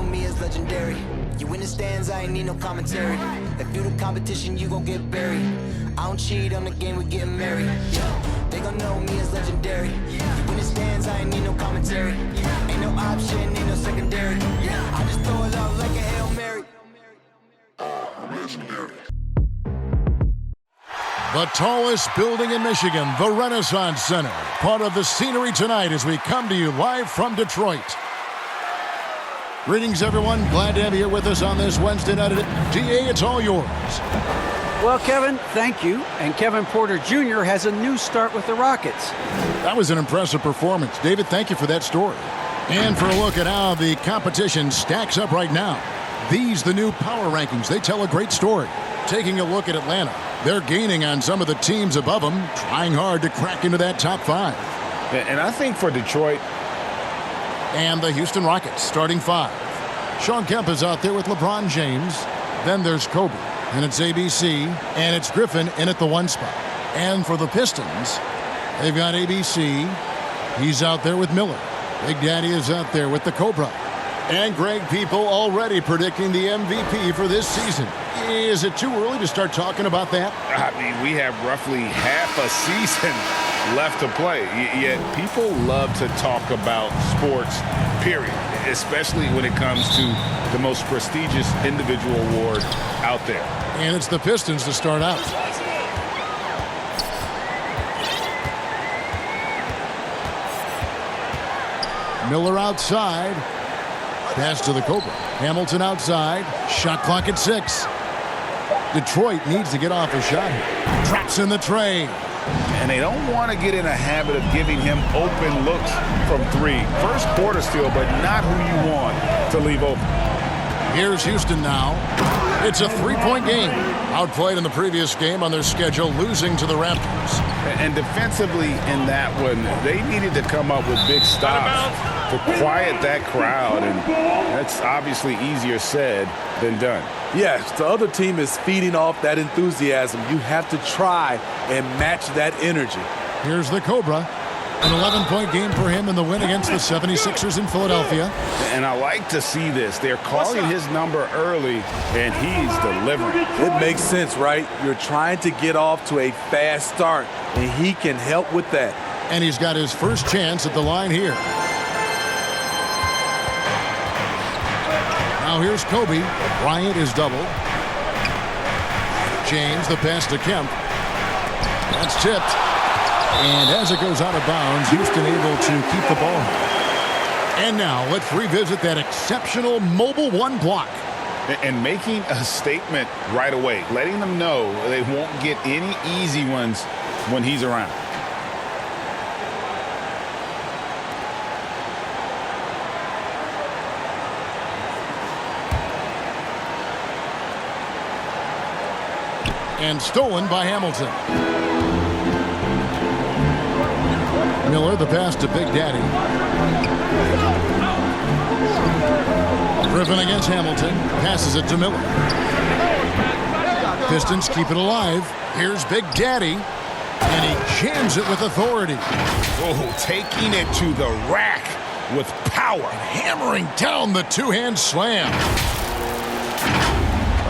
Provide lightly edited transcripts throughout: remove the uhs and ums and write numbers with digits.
know me as legendary. You in the stands, I ain't need no commentary. If you the competition, you gon' get buried. I don't cheat on the game, we getting married. Yeah, they gon' know me as legendary. You in the stands, I ain't need no commentary. Ain't no option, ain't no secondary. I just throw it out like a Hail Mary. Legendary. The tallest building in Michigan, the Renaissance Center. Part of the scenery tonight as we come to you live from Detroit. Greetings, everyone. Glad to have you here with us on this Wednesday night. DA, it's all yours. Well, Kevin, thank you. And Kevin Porter Jr. has a new start with the Rockets. That was an impressive performance. David, thank you for that story. And for a look at how the competition stacks up right now. These, the new power rankings, they tell a great story. Taking a look at Atlanta, they're gaining on some of the teams above them, trying hard to crack into that top five. And I think for Detroit. And the Houston Rockets starting five. Sean Kemp is out there with LeBron James. Then there's Kobe, and it's ABC, and it's Griffin in at the one spot. And for the Pistons, they've got ABC. He's out there with Miller. Big Daddy is out there with the Cobra. And Greg, people already predicting the MVP for this season. Is it too early to start talking about that? I mean, we have roughly half a season left to play. Yet people love to talk about sports, period, especially when it comes to the most prestigious individual award out there. And it's the Pistons to start out. Miller outside. Pass to the Cobra. Hamilton outside. Shot clock at 6. Detroit needs to get off a shot. Drops in the tray. And they don't want to get in a habit of giving him open looks from three. First quarter steal, but not who you want to leave open. Here's Houston now. It's a three-point game. Outplayed in the previous game on their schedule, losing to the Raptors. And defensively in that one, they needed to come up with big stops to quiet that crowd. And that's obviously easier said than done. Yes, the other team is feeding off that enthusiasm. You have to try and match that energy. Here's the Cobra. An 11-point game for him in the win against the 76ers in Philadelphia. And I like to see this. They're calling his number early, and he's delivering. It makes sense, right? You're trying to get off to a fast start, and he can help with that. And he's got his first chance at the line here. Now here's Kobe. Bryant is doubled. James, the pass to Kemp. That's tipped. And as it goes out of bounds, Houston able to keep the ball. And now let's revisit that exceptional mobile one block. And making a statement right away, letting them know they won't get any easy ones when he's around. And stolen by Hamilton. Miller, the pass to Big Daddy. Griffin against Hamilton. Passes it to Miller. Pistons keep it alive. Here's Big Daddy. And he jams it with authority. Oh, taking it to the rack with power. Hammering down the two-hand slam.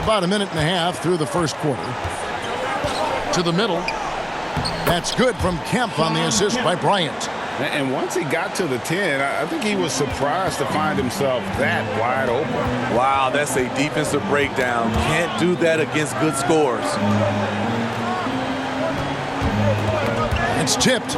About a minute and a half through the first quarter. To the middle. That's good from Kemp on the assist by Bryant. And once he got to the 10, I think he was surprised to find himself that wide open. Wow, that's a defensive breakdown. Can't do that against good scores. It's tipped.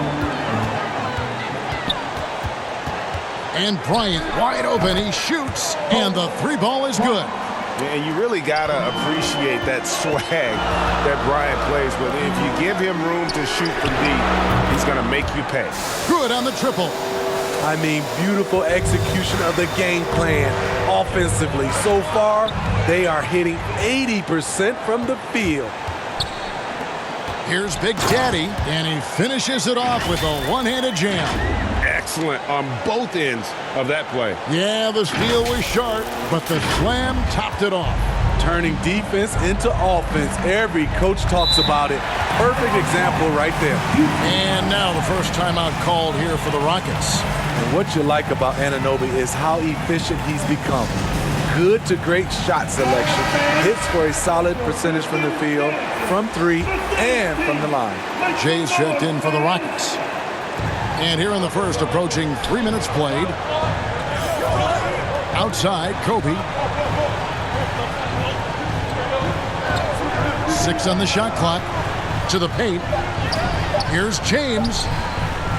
And Bryant wide open. He shoots, and the three ball is good. And you really got to appreciate that swag that Bryant plays with. If you give him room to shoot from deep, he's going to make you pay. Good on the triple. I mean, beautiful execution of the game plan offensively. So far, they are hitting 80% from the field. Here's Big Daddy, and he finishes it off with a one-handed jam. Excellent on both ends of that play. Yeah, the steal was sharp, but the slam topped it off. Turning defense into offense. Every coach talks about it. Perfect example right there. And now the first timeout called here for the Rockets. And what you like about Anunoby is how efficient he's become. good to great shot selection. Hits for a solid percentage from the field, from three, and from the line. Jay's checked in for the Rockets. And here in the first, approaching 3 minutes played. Outside, Kobe. 6 on the shot clock. To the paint. Here's James.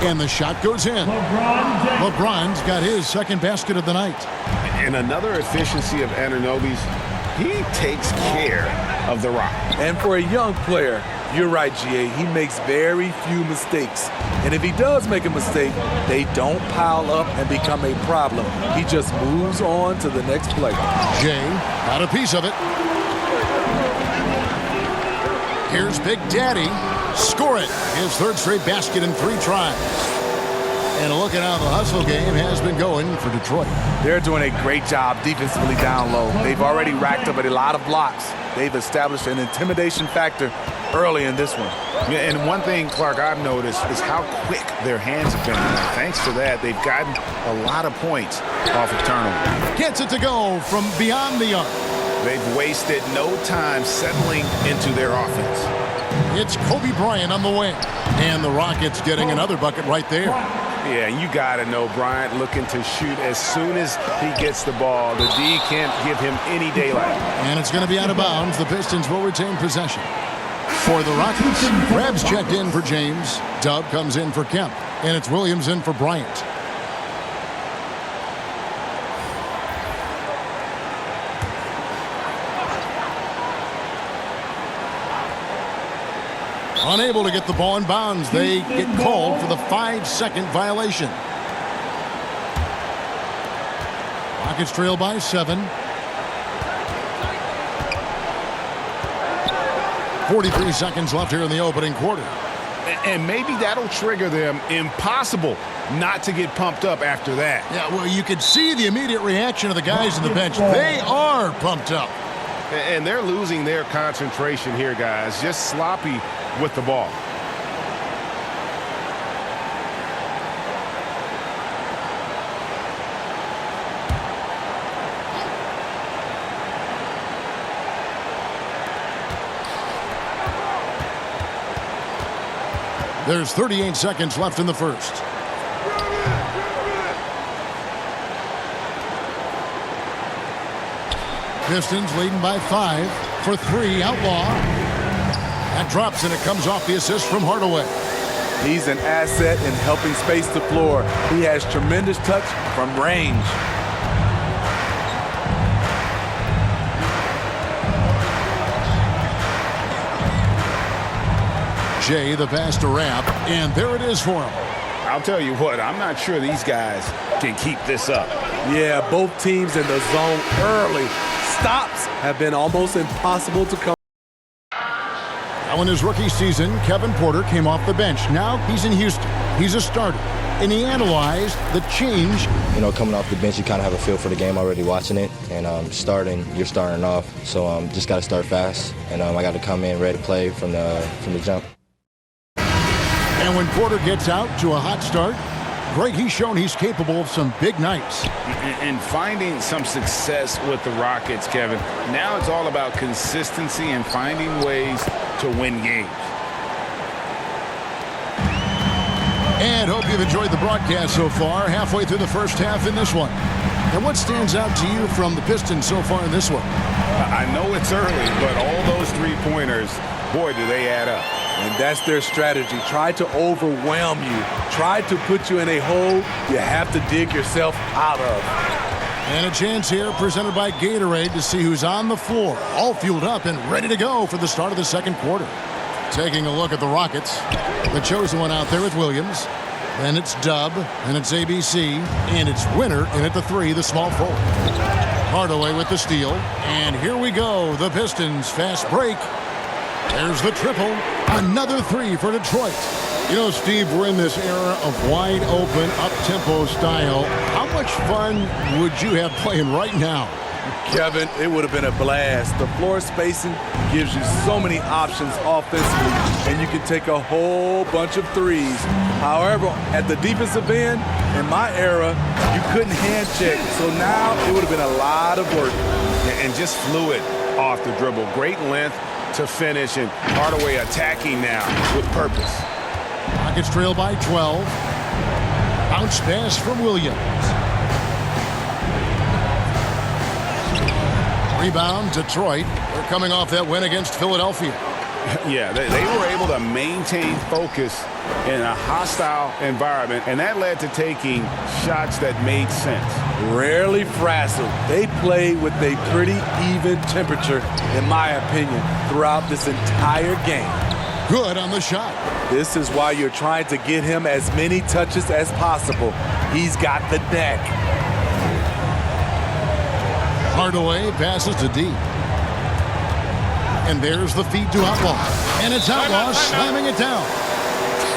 And the shot goes in. LeBron's got his second basket of the night. And another efficiency of Anunoby's, he takes care of the rock. And for a young player, you're right, GA, he makes very few mistakes. And if he does make a mistake, they don't pile up and become a problem. He just moves on to the next play. Jay got a piece of it. Here's Big Daddy. Score it. His third straight basket in 3 tries. And look at how the hustle game has been going for Detroit. They're doing a great job defensively down low. They've already racked up a lot of blocks. They've established an intimidation factor early in this one. Yeah, and one thing, Clark, I've noticed is how quick their hands have been. And thanks to that, they've gotten a lot of points off of turnover. Gets it to go from beyond the arc. They've wasted no time settling into their offense. It's Kobe Bryant on the wing. And the Rockets getting another bucket right there. Yeah, you got to know Bryant looking to shoot as soon as he gets the ball. The D can't give him any daylight. And it's going to be out of bounds. The Pistons will retain possession. For the Rockets, Krabs checked in for James. Dub comes in for Kemp. And it's Williams in for Bryant. Unable to get the ball in bounds. They get called for the 5-second violation. Rockets trail by 7. 43 seconds left here in the opening quarter. And maybe that'll trigger them. Impossible not to get pumped up after that. Yeah, well, you could see the immediate reaction of the guys on the bench. They are pumped up. And they're losing their concentration here, guys. Just sloppy with the ball. There's 38 seconds left in the first. Pistons leading by 5 for 3. Outlaw. That drops, and it comes off the assist from Hardaway. He's an asset in helping space the floor. He has tremendous touch from range. Jay, the pass to Rapp, and there it is for him. I'll tell you what, I'm not sure these guys can keep this up. Yeah, both teams in the zone early. Stops have been almost impossible to come. Now in his rookie season, Kevin Porter came off the bench. Now he's in Houston. He's a starter. And he analyzed the change. You know, coming off the bench, you kind of have a feel for the game already watching it. And you're starting off. So just got to start fast. And I got to come in ready to play from the jump. And when Porter gets out to a hot start, Greg, he's shown he's capable of some big nights. And finding some success with the Rockets, Kevin. Now it's all about consistency and finding ways to win games. And hope you've enjoyed the broadcast so far. Halfway through the first half in this one. And what stands out to you from the Pistons so far in this one? I know it's early, but all those three-pointers, boy, do they add up. And that's their strategy. Try to overwhelm you. Try to put you in a hole you have to dig yourself out of. And a chance here presented by Gatorade to see who's on the floor, all fueled up and ready to go for the start of the second quarter. Taking a look at the Rockets, the chosen one out there with Williams. Then it's Dub, and it's ABC, and it's Winner in at the 3, the small forward. Hardaway with the steal, and here we go, the Pistons fast break. There's the triple. Another 3 for Detroit. You know, Steve, we're in this era of wide open, up-tempo style. How much fun would you have playing right now? Kevin, it would have been a blast. The floor spacing gives you so many options offensively, and you can take a whole bunch of threes. However, at the defensive end, in my era, you couldn't hand check, so now it would have been a lot of work. And just fluid off the dribble. Great length to finish, and Hardaway attacking now with purpose. Rockets trail by 12. Bounce pass from Williams. Rebound, Detroit. They're coming off that win against Philadelphia. Yeah, they were able to maintain focus in a hostile environment, and that led to taking shots that made sense. Rarely frazzled. They played with a pretty even temperature, in my opinion, throughout this entire game. Good on the shot. This is why you're trying to get him as many touches as possible. He's got the neck. Hardaway passes to D. And there's the feed to Outlaw. And it's Outlaw slamming it down.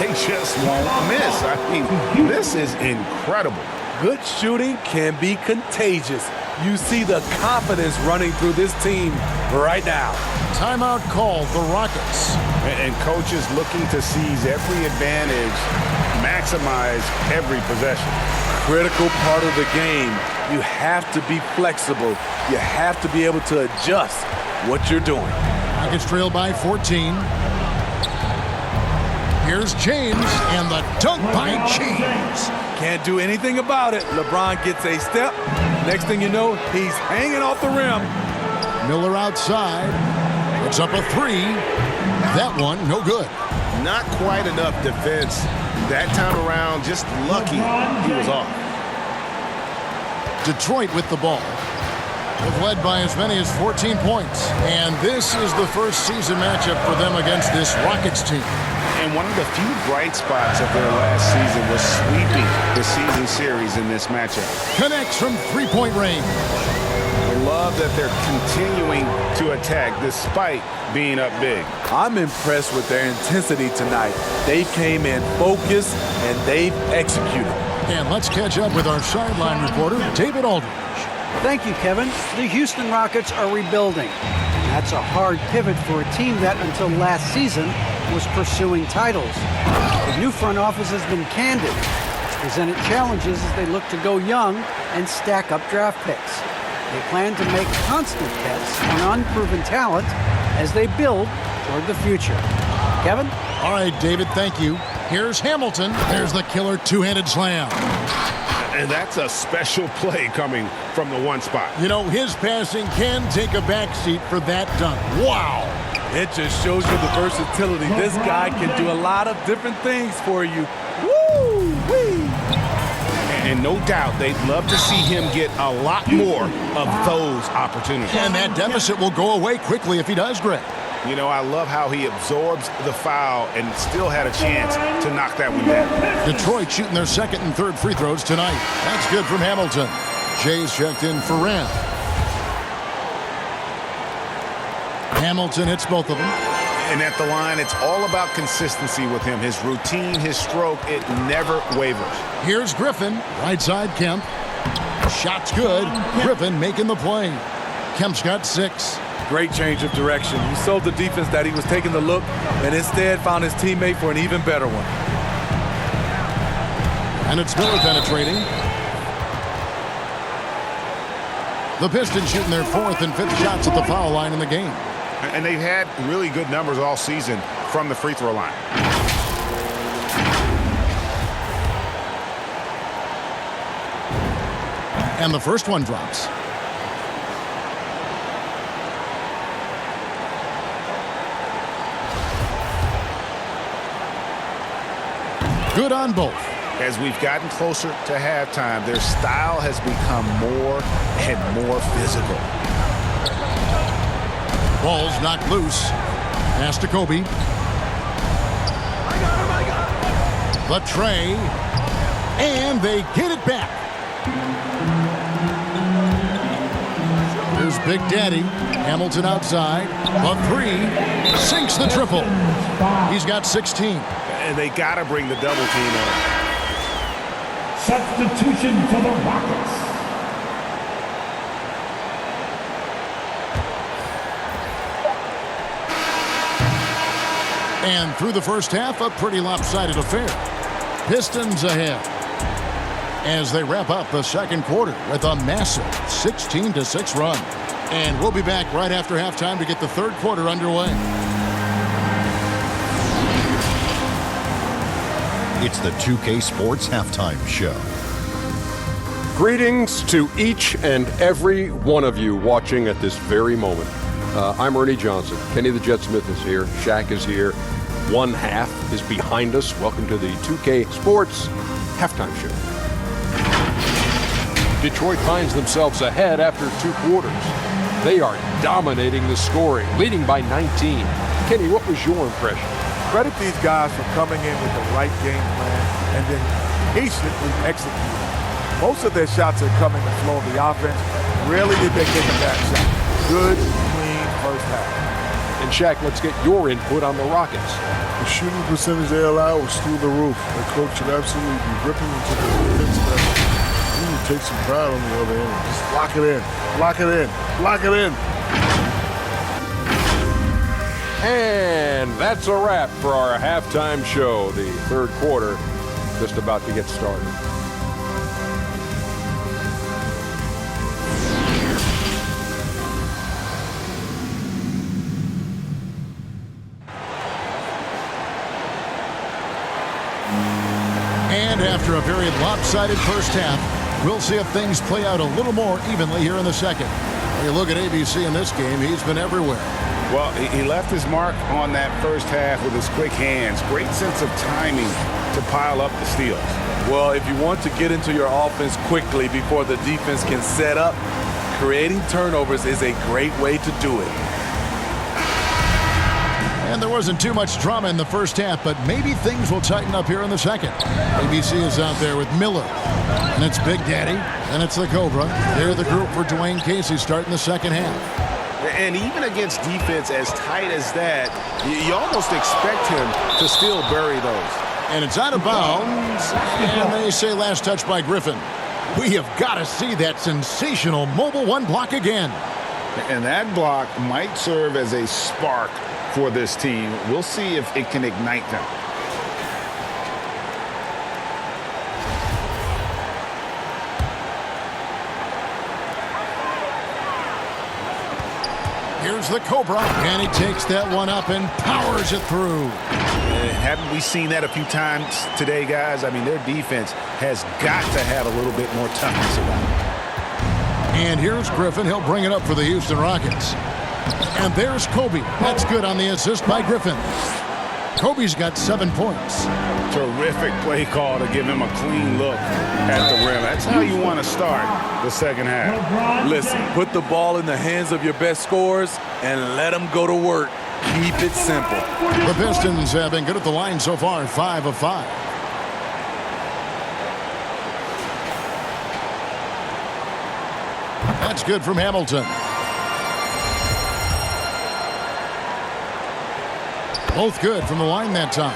They just won't miss. I mean, this is incredible. Good shooting can be contagious. You see the confidence running through this team right now. Timeout called, the Rockets. And coaches looking to seize every advantage, maximize every possession. Critical part of the game. You have to be flexible. You have to be able to adjust what you're doing. Rockets trail by 14. Here's James, and the dunk by James. Can't do anything about it. LeBron gets a step. Next thing you know, he's hanging off the rim. Miller outside. Puts up a three. That one, no good. Not quite enough defense that time around. Just lucky he was off. Detroit with the ball. They've led by as many as 14 points. And this is the first season matchup for them against this Rockets team. And one of the few bright spots of their last season was sweeping the season series in this matchup. Connects from three-point range. I love that they're continuing to attack despite being up big. I'm impressed with their intensity tonight. They came in focused and they've executed. And let's catch up with our sideline reporter, David Aldridge. Thank you, Kevin. The Houston Rockets are rebuilding. That's a hard pivot for a team that, until last season, was pursuing titles. The new front office has been candid. It's presented challenges as they look to go young and stack up draft picks. They plan to make constant bets on unproven talent as they build toward the future. Kevin? All right, David, thank you. Here's Hamilton. There's the killer two-handed slam. And that's a special play coming from the one spot. You know, his passing can take a backseat for that dunk. Wow. It just shows you the versatility. This guy can do a lot of different things for you. Woo-wee! And no doubt they'd love to see him get a lot more of those opportunities. And that deficit will go away quickly if he does, Greg. You know, I love how he absorbs the foul and still had a chance to knock that one down. Detroit shooting their second and third free throws tonight. That's good from Hamilton. Jay's checked in for Ram. Hamilton hits both of them. And at the line, it's all about consistency with him. His routine, his stroke, it never wavers. Here's Griffin, right side Kemp. Shot's good. Griffin making the play. Kemp's got 6. Great change of direction. He sold the defense that he was taking the look and instead found his teammate for an even better one. And it's Miller penetrating. The Pistons shooting their 4th and 5th shots at the foul line in the game. And they've had really good numbers all season from the free throw line. And the first one drops. Good on both. As we've gotten closer to halftime, their style has become more and more physical. Ball's knocked loose. Pass to Kobe. The tray. And they get it back. Here's Big Daddy. Hamilton outside. The 3. Sinks the triple. He's got 16. And they got to bring the double team on. Substitution for the Rockets. And through the first half, a pretty lopsided affair. Pistons ahead as they wrap up the second quarter with a massive 16-6 run. And we'll be back right after halftime to get the third quarter underway. It's the 2K Sports Halftime Show. Greetings to each and every one of you watching at this very moment. I'm Ernie Johnson. Kenny the Jet Smith is here. Shaq is here. One half is behind us. Welcome to the 2K Sports Halftime Show. Detroit finds themselves ahead after two quarters. They are dominating the scoring, leading by 19. Kenny, what was your impression? Credit these guys for coming in with the right game plan and then patiently executing. Most of their shots are coming to flow of the offense. Rarely did they get a bad shot. Good, clean first half. And Shaq, let's get your input on the Rockets. The shooting percentage they allowed was through the roof. The coach should absolutely be ripping into the defensive effort. You need to take some pride on the other end. Just lock it in. Lock it in. Lock it in. And that's a wrap for our halftime show. The third quarter just about to get started. And after a very lopsided first half, we'll see if things play out a little more evenly here in the second. When you look at ABC in this game, he's been everywhere. Well, he left his mark on that first half with his quick hands. Great sense of timing to pile up the steals. Well, if you want to get into your offense quickly before the defense can set up, creating turnovers is a great way to do it. And there wasn't too much drama in the first half, but maybe things will tighten up here in the second. ABC is out there with Miller. And it's Big Daddy. And it's the Cobra. They're the group for Dwayne Casey starting the second half. And even against defense as tight as that, you almost expect him to still bury those. And it's out of bounds. And they say last touch by Griffin. We have got to see that sensational mobile one block again. And that block might serve as a spark for this team. We'll see if it can ignite them. Here's the Cobra, and he takes that one up and powers it through. Haven't we seen that a few times today, guys? I mean, their defense has got to have a little bit more toughness about it. And here's Griffin. He'll bring it up for the Houston Rockets. And there's Kobe. That's good on the assist by Griffin. Kobe's got 7 points. Terrific play call to give him a clean look at the rim. That's how you want to start the second half. Listen, put the ball in the hands of your best scorers and let them go to work. Keep it simple. The Pistons have been good at the line so far, 5 of 5. That's good from Hamilton. Both good from the line that time.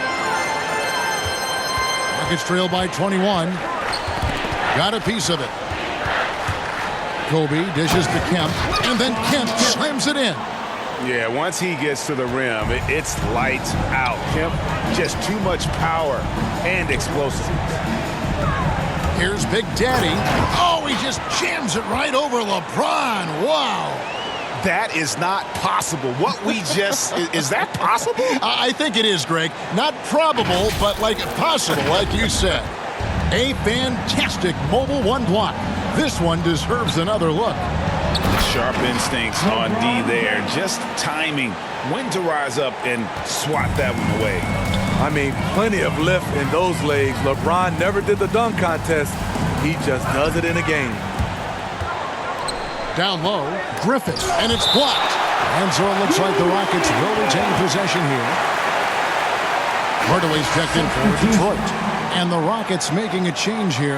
Rockets trail by 21. Got a piece of it. Kobe dishes to Kemp, and then Kemp slams it in. Yeah, once he gets to the rim, it's lights out. Kemp, just too much power and explosiveness. Here's Big Daddy. Oh, he just jams it right over LeBron. Wow. That is not possible. What we just, is that possible? I think it is, Greg. Not probable, but like possible, like you said. A fantastic mobile one block. This one deserves another look. Sharp instincts on D there. Just timing when to rise up and swat that one away. I mean, plenty of lift in those legs. LeBron never did the dunk contest. He just does it in a game. Down low, Griffin, and it's blocked. And so it looks like the Rockets will retain possession here. Hardaway's checked in for Detroit. And the Rockets making a change here.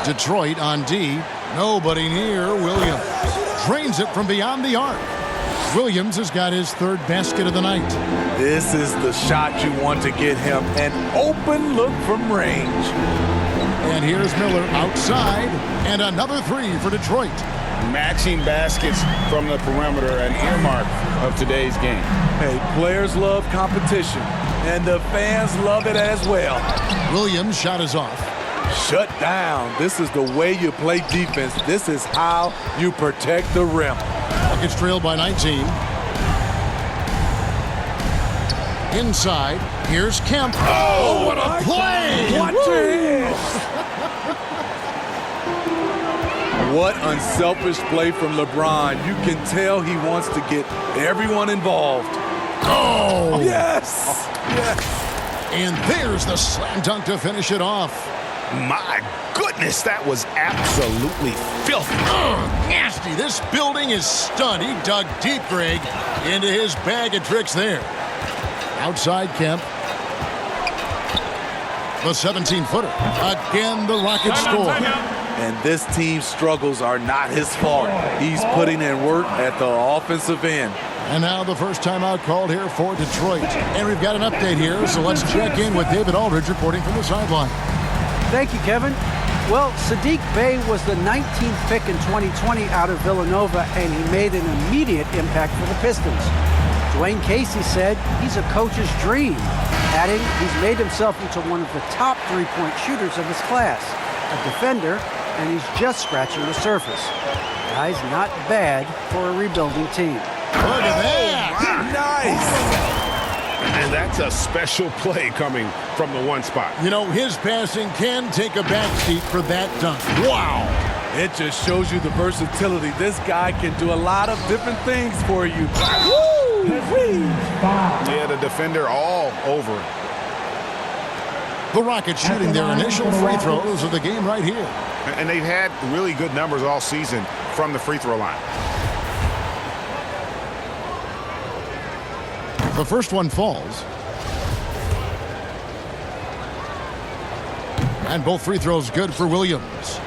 Detroit on D. Nobody near Williams. Drains it from beyond the arc. Williams has got his third basket of the night. This is the shot you want to get him. An open look from range. And here's Miller outside, and another three for Detroit. Matching baskets from the perimeter, an earmark of today's game. Hey, players love competition, and the fans love it as well. Williams' shot is off. Shut down. This is the way you play defense. This is how you protect the rim. Rockets trail by 19. Inside, here's Kemp. Oh, what a play! Watch your hands. What unselfish play from LeBron. You can tell he wants to get everyone involved. Oh! Yes! Yes! And there's the slam dunk to finish it off. My goodness, that was absolutely filthy. Nasty. This building is stunned. He dug deep, Greg, into his bag of tricks there. Outside Kemp. The 17-footer. Again, the Rockets score. And this team's struggles are not his fault. He's putting in work at the offensive end. And now the first timeout called here for Detroit. And we've got an update here, so let's check in with David Aldridge reporting from the sideline. Thank you, Kevin. Well, Sadiq Bey was the 19th pick in 2020 out of Villanova, and he made an immediate impact for the Pistons. Dwayne Casey said he's a coach's dream, adding he's made himself into one of the top three-point shooters of his class, a defender, and he's just scratching the surface. Guy's not bad for a rebuilding team. Look at that! Nice! And that's a special play coming from the one spot. You know, his passing can take a backseat for that dunk. Wow! It just shows you the versatility. This guy can do a lot of different things for you. Yeah, the defender all over it. The Rockets shooting their initial free throws of the game right here. And they've had really good numbers all season from the free throw line. The first one falls. And both free throws good for Williams.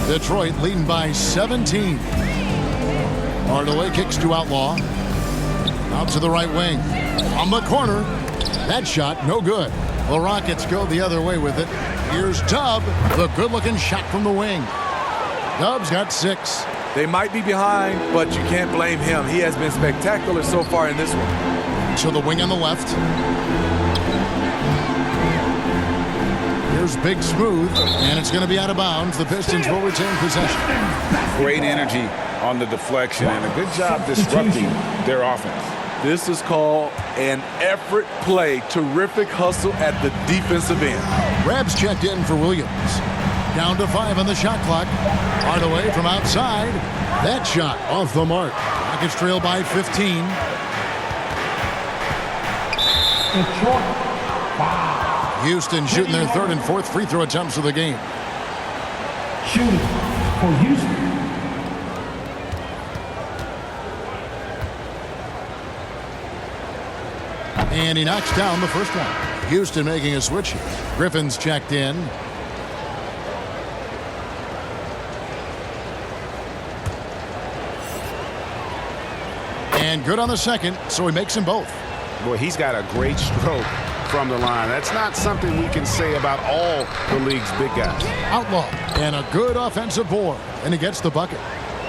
Detroit leading by 17. Hardaway kicks to Outlaw. Out to the right wing. On the corner. That shot, no good. The Rockets go the other way with it. Here's Dub, the good-looking shot from the wing. Dub's got 6. They might be behind, but you can't blame him. He has been spectacular so far in this one. To the wing on the left. Here's Big Smooth, and it's going to be out of bounds. The Pistons will retain possession. Great energy on the deflection and a good job disrupting their offense. This is called an effort play. Terrific hustle at the defensive end. Rabs checked in for Williams. Down to 5 on the shot clock. Hardaway from outside. That shot off the mark. Rockets trail by 15. Houston shooting their third and fourth free throw attempts of the game. Shooting for Houston. And he knocks down the first one. Houston making a switch here. Griffin's checked in. And good on the second, so he makes them both. Boy, he's got a great stroke from the line. That's not something we can say about all the league's big guys. Outlaw and a good offensive board, and he gets the bucket.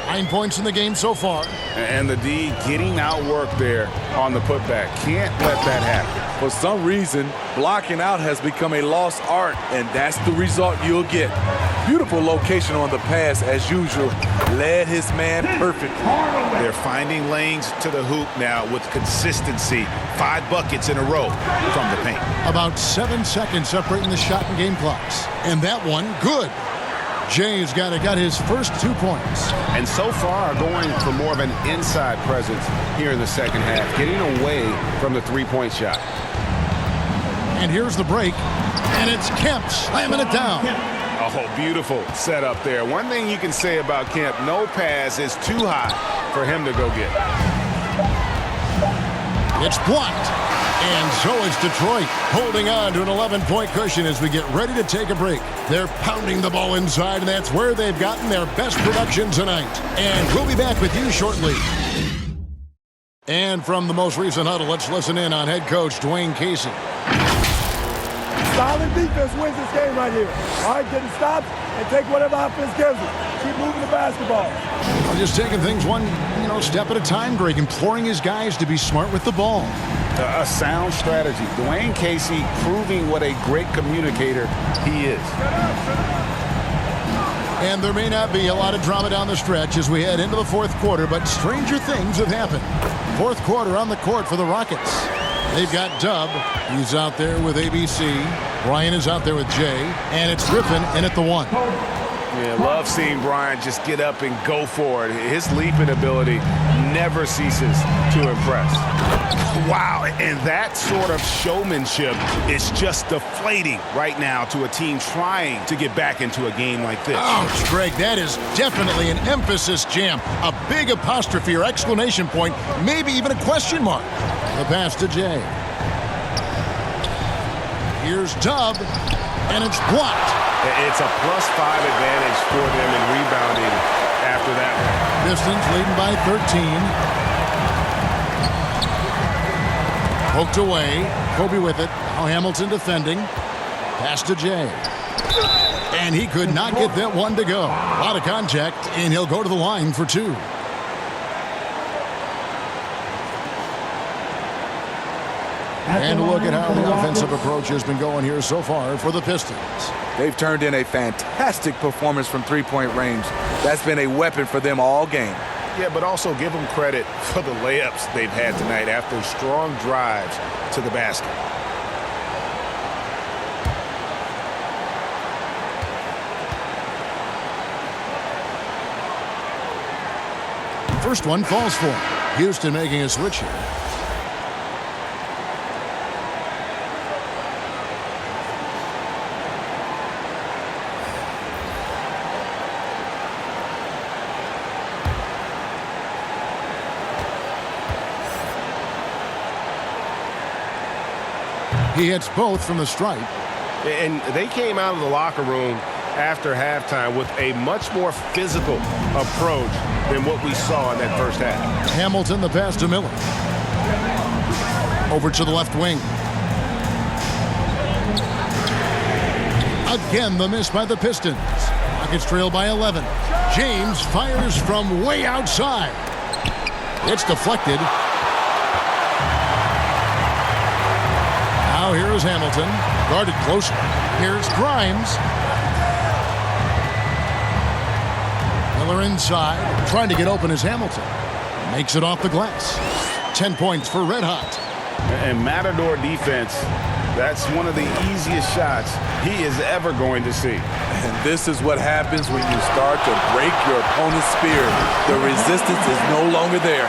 9 points in the game so far. And the D getting outworked there on the putback. Can't let that happen. For some reason, blocking out has become a lost art, and that's the result you'll get. Beautiful location on the pass as usual. Led his man perfect. They're finding lanes to the hoop now with consistency. 5 buckets in a row from the paint. About 7 seconds separating the shot and game clocks. And that one, good. Jay's got his first 2 points. And so far going for more of an inside presence here in the second half, getting away from the three-point shot. And here's the break, and it's Kemp slamming it down. Oh, beautiful setup there. One thing you can say about Kemp, no pass is too high for him to go get. It's blocked. And so is Detroit holding on to an 11-point cushion as we get ready to take a break. They're pounding the ball inside, and that's where they've gotten their best production tonight. And we'll be back with you shortly. And from the most recent huddle, let's listen in on head coach Dwayne Casey. Solid defense wins this game right here. All right, getting stops and take whatever offense gives them. Keep moving the basketball. Well, just taking things one, step at a time, Greg, imploring his guys to be smart with the ball. A sound strategy. Dwayne Casey proving what a great communicator he is. And there may not be a lot of drama down the stretch as we head into the fourth quarter, but stranger things have happened. Fourth quarter on the court for the Rockets. They've got Dub. He's out there with ABC. Brian is out there with Jay. And it's Griffin in at the 1. Yeah, love seeing Brian just get up and go for it. His leaping ability never ceases to impress. Wow, and that sort of showmanship is just deflating right now to a team trying to get back into a game like this. Ouch, Greg, that is definitely an emphasis jam. A big apostrophe or exclamation point, maybe even a question mark. The pass to Jay. Here's Dub, and it's blocked. It's a +5 advantage for them in rebounding after that one. Pistons leading by 13. Poked away. Kobe with it. Now Hamilton defending. Pass to Jay. And he could not get that one to go. A lot of contact, and he'll go to the line for 2. And a look at how the offensive approach has been going here so far for the Pistons. They've turned in a fantastic performance from three-point range. That's been a weapon for them all game. Yeah, but also give them credit for the layups they've had tonight after strong drives to the basket. First one falls for him. Houston making a switch here. He hits both from the stripe. And they came out of the locker room after halftime with a much more physical approach than what we saw in that first half. Hamilton, the pass to Miller. Over to the left wing. Again, the miss by the Pistons. Rockets trail by 11. James fires from way outside. It's deflected. Now here is Hamilton, guarded closely. Here's Grimes. Miller inside, trying to get open as Hamilton. Makes it off the glass. 10 points for Red Hot. And Matador defense, that's one of the easiest shots he is ever going to see. And this is what happens when you start to break your opponent's spirit. The resistance is no longer there.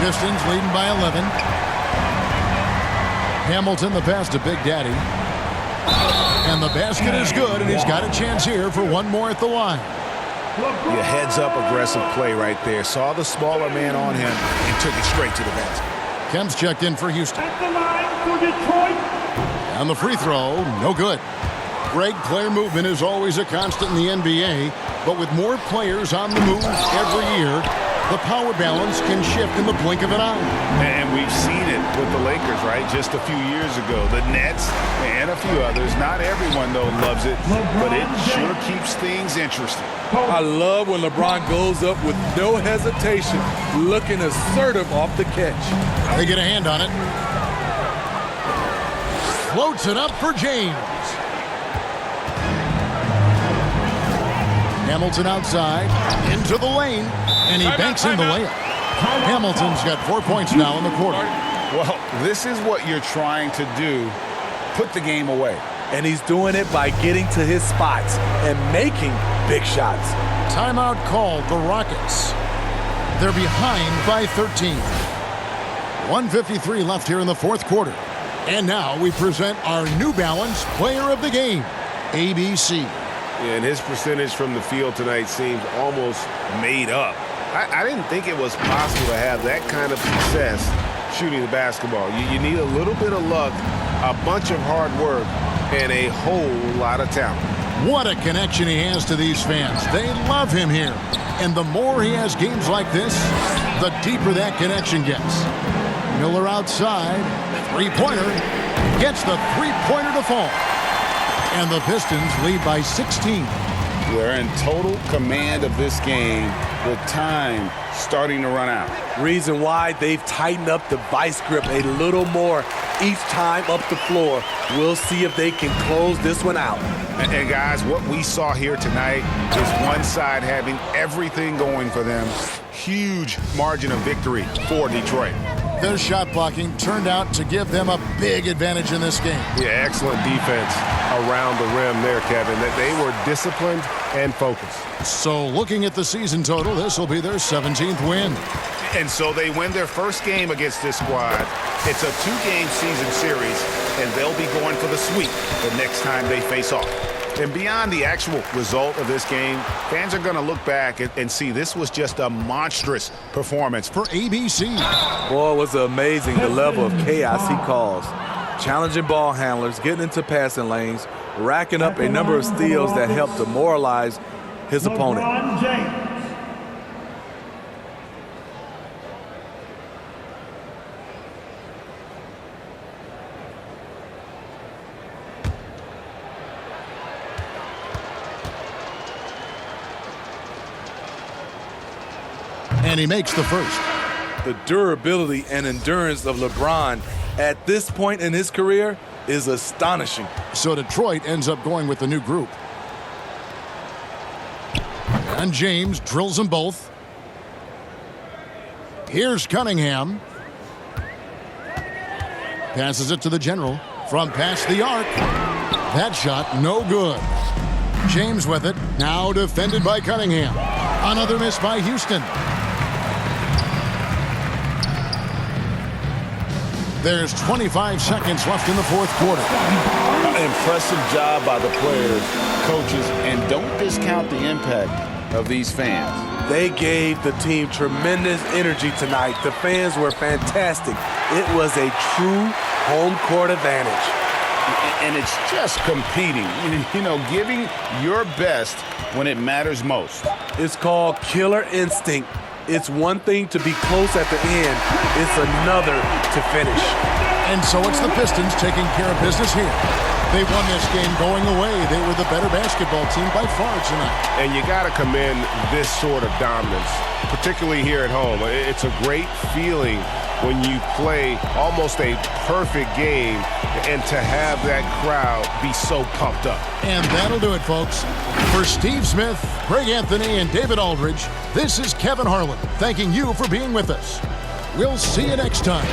Pistons leading by 11. Hamilton, the pass to Big Daddy. And the basket is good, and he's got a chance here for one more at the line. Yeah, heads-up aggressive play right there. Saw the smaller man on him and took it straight to the basket. Kemp's checked in for Houston. At the line for Detroit. And the free throw, no good. Greg, player movement is always a constant in the NBA, but with more players on the move every year, the power balance can shift in the blink of an eye. And we've seen it with the Lakers, right? Just a few years ago. The Nets and a few others. Not everyone, though, loves it, but it sure keeps things interesting. I love when LeBron goes up with no hesitation, looking assertive off the catch. They get a hand on it. Floats it up for James. Hamilton outside, into the lane, and he banks in the layup. Hamilton's got 4 points now in the quarter. Well, this is what you're trying to do. Put the game away. And he's doing it by getting to his spots and making big shots. Timeout called the Rockets. They're behind by 13. 1:53 left here in the fourth quarter. And now we present our New Balance Player of the Game, ABC. And his percentage from the field tonight seems almost made up. I didn't think it was possible to have that kind of success shooting the basketball. You need a little bit of luck, a bunch of hard work, and a whole lot of talent. What a connection he has to these fans. They love him here. And the more he has games like this, the deeper that connection gets. Miller outside. Three-pointer. Gets the three-pointer to fall. And the Pistons lead by 16. They're in total command of this game with time starting to run out. Reason why they've tightened up the vice grip a little more each time up the floor. We'll see if they can close this one out. And guys, what we saw here tonight is one side having everything going for them. Huge margin of victory for Detroit. Their shot blocking turned out to give them a big advantage in this game. Yeah, excellent defense around the rim there, Kevin. That they were disciplined and focused. So looking at the season total, this will be their 17th win. And so they win their first game against this squad. It's a two-game season series, and they'll be going for the sweep the next time they face off. And beyond the actual result of this game, fans are going to look back and see this was just a monstrous performance for ABC. Boy, it was amazing the level of chaos he caused. Challenging ball handlers, getting into passing lanes, racking up a number of steals that helped demoralize his opponent. And he makes the first. The durability and endurance of LeBron at this point in his career is astonishing. So Detroit ends up going with the new group. And James drills them both. Here's Cunningham. Passes it to the general from past the arc. That shot no good. James with it. Now defended by Cunningham. Another miss by Houston. There's 25 seconds left in the fourth quarter. Impressive job by the players, coaches, and don't discount the impact of these fans. They gave the team tremendous energy tonight. The fans were fantastic. It was a true home court advantage. And it's just competing, giving your best when it matters most. It's called killer instinct. It's one thing to be close at the end. It's another to finish. And so it's the Pistons taking care of business here. They won this game going away. They were the better basketball team by far tonight. And you got to commend this sort of dominance, particularly here at home. It's a great feeling when you play almost a perfect game and to have that crowd be so pumped up. And that'll do it, folks. For Steve Smith, Greg Anthony, and David Aldridge, this is Kevin Harlan thanking you for being with us. We'll see you next time.